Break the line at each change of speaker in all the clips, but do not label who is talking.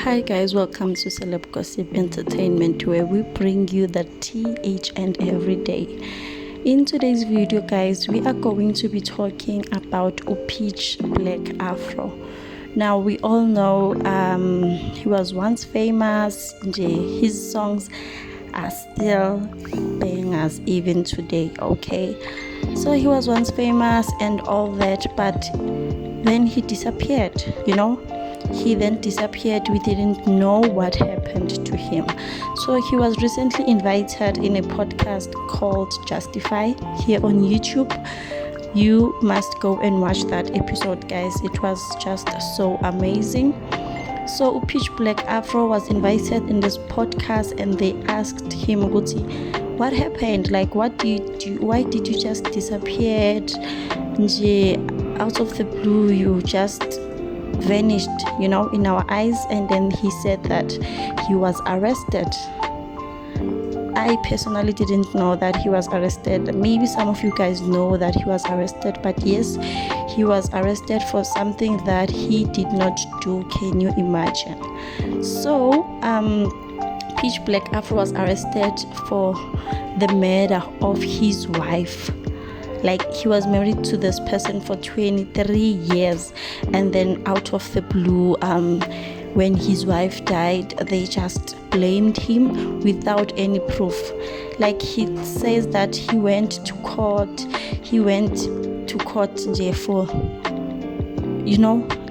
Hi guys, welcome to Celeb Gossip Entertainment, where we bring you the tea each and every day. In today's video guys, we are going to be talking about Peach Black Afro. Now we all know he was once famous. His songs are still bangers even today. Okay, so he was once famous and all that, but then he disappeared. He then disappeared. We didn't know what happened to him. So he was recently invited in a podcast called Justify here on YouTube. You must go and watch that episode, guys. It was just so amazing. So Peach Black Afro was invited in this podcast, and they asked him, what happened? Like, what did you do? Why did you just disappear? Out of the blue, you just vanished, in our eyes. And then he said that he was arrested. I personally didn't know that he was arrested. Maybe some of you guys know that he was arrested, but yes, he was arrested for something that he did not do. Can you imagine? So Peach Black Afro was arrested for the murder of his wife. Like, he was married to this person for 23 years, and then out of the blue, when his wife died, they just blamed him without any proof. Like, he says that he went to court for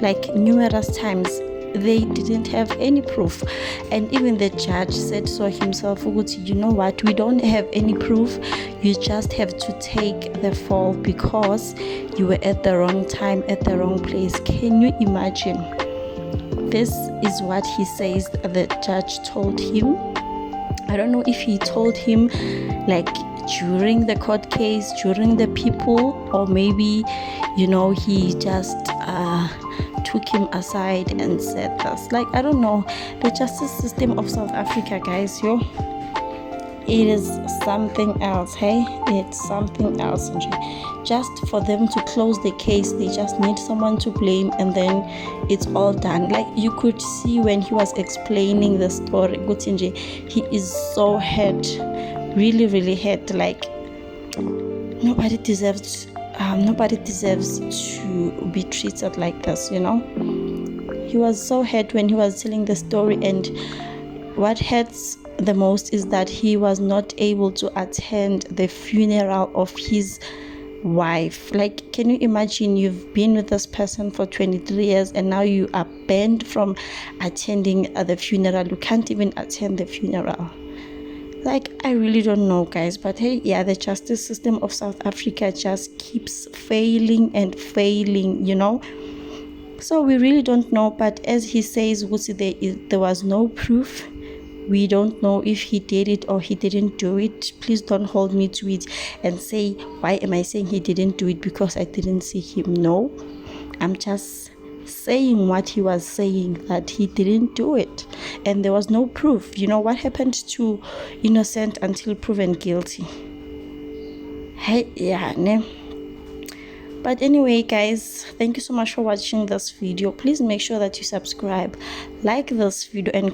like numerous times. They didn't have any proof, and even the judge said so himself, you know what, we don't have any proof, you just have to take the fall because you were at the wrong time, at the wrong place. Can you imagine? This is what he says the judge told him. I don't know if he told him like during the court case, during the people, or maybe he just took him aside and said this. Like, I don't know. The justice system of South Africa, guys, it is something else. Hey, it's something else. Just for them to close the case, they just need someone to blame, and then it's all done. Like, you could see when he was explaining the story, he is so hurt, really, really hurt. Like, nobody deserves to be treated like this. He was so hurt when he was telling the story, and what hurts the most is that he was not able to attend the funeral of his wife. Like, can you imagine? You've been with this person for 23 years, and now you are banned from attending the funeral. You can't even attend the funeral. Like, I really don't know, guys, but hey, the justice system of South Africa just keeps failing and failing, so we really don't know. But as he says, there was no proof. We don't know if he did it or he didn't do it. Please don't hold me to it and say, why am I saying he didn't do it because I didn't see him? No, I'm just saying what he was saying, that he didn't do it, and there was no proof. What happened to innocent until proven guilty? But anyway, guys, thank you so much for watching this video. Please make sure that you subscribe, like this video, and